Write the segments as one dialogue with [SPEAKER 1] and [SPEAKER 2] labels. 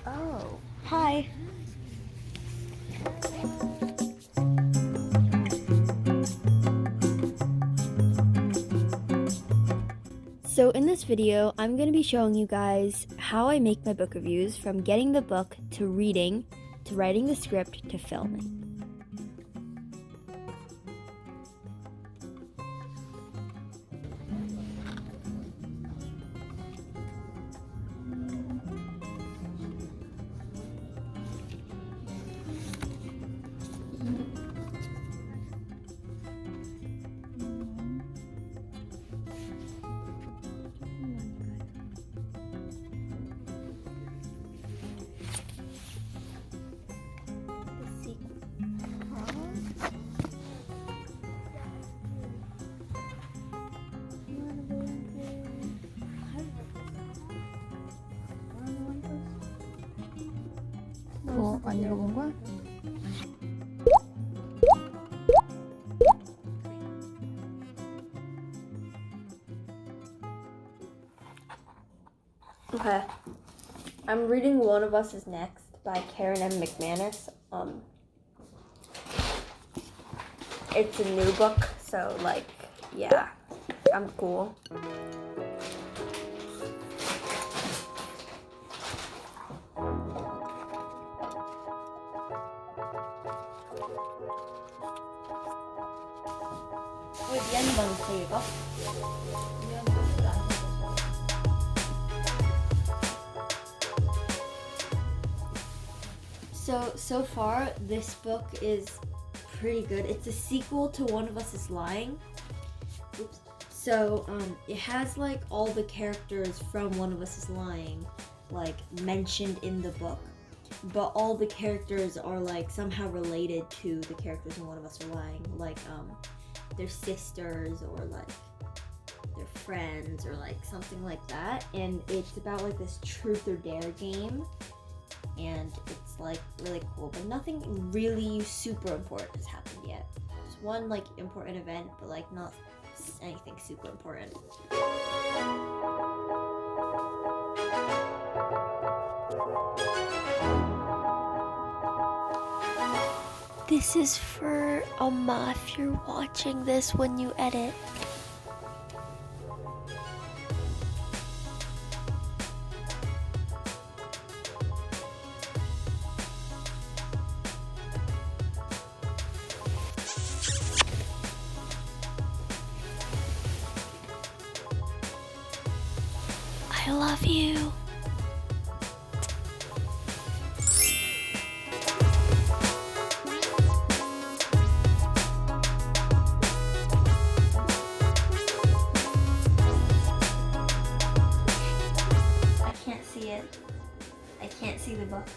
[SPEAKER 1] Oh, hi. So in this video, I'm going to be showing you guys how I make my book reviews, from getting the book to reading, to writing the script, to filming.
[SPEAKER 2] 안 읽어본 거야?
[SPEAKER 1] Okay. I'm reading One of Us is Next by Karen M. McManus. It's a new book, so yeah, I'm cool. 왜 미안이 방송 읽어? So far, this book is pretty good. It's a sequel to One of Us is Lying. Oops. So, it has all the characters from One of Us is Lying, mentioned in the book. But all the characters are somehow related to the characters in One of Us are Lying. Their sisters or their friends or something like that. And it's about this truth or dare game. And it's really cool, but nothing really super important has happened yet. Just one important event, but not anything super important. This is for Amma if you're watching this when you edit. I love you. I can't see it. I can't see the book.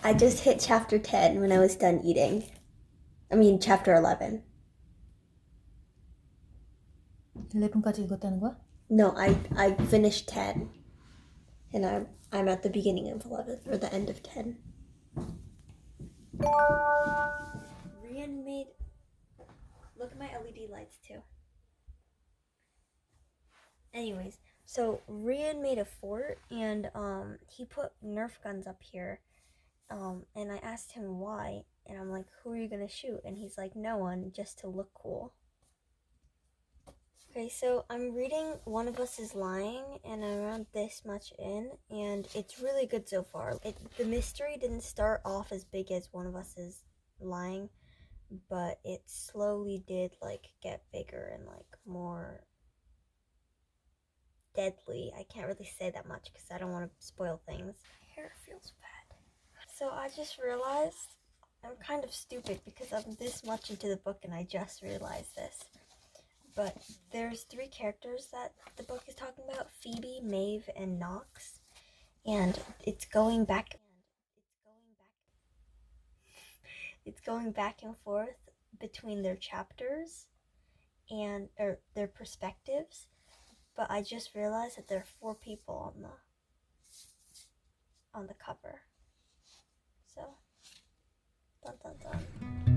[SPEAKER 1] I just hit chapter 10 when I was done eating. I mean, chapter 11.
[SPEAKER 2] 11까지 읽었다는 거야?
[SPEAKER 1] No, I finished 10. And I'm at the beginning of 11, or the end of 10. Rian made... Look at my LED lights, too. Anyways, so Rian made a fort, and he put Nerf guns up here. And I asked him why, and I'm like, who are you gonna shoot? And he's like, no one, just to look cool. Okay, so I'm reading One of Us is Lying, and I'm around this much in, and it's really good so far. The mystery didn't start off as big as One of Us is Lying, but it slowly did like get bigger and like more deadly. I can't really say that much because I don't want to spoil things. My hair feels bad. So I just realized I'm kind of stupid because I'm this much into the book and I just realized this. But there's 3 characters that the book is talking about: Phoebe, Maeve, and Knox. And it's going back and forth between their chapters and or their perspectives. But I just realized that there are 4 people on the cover. So, dun dun dun.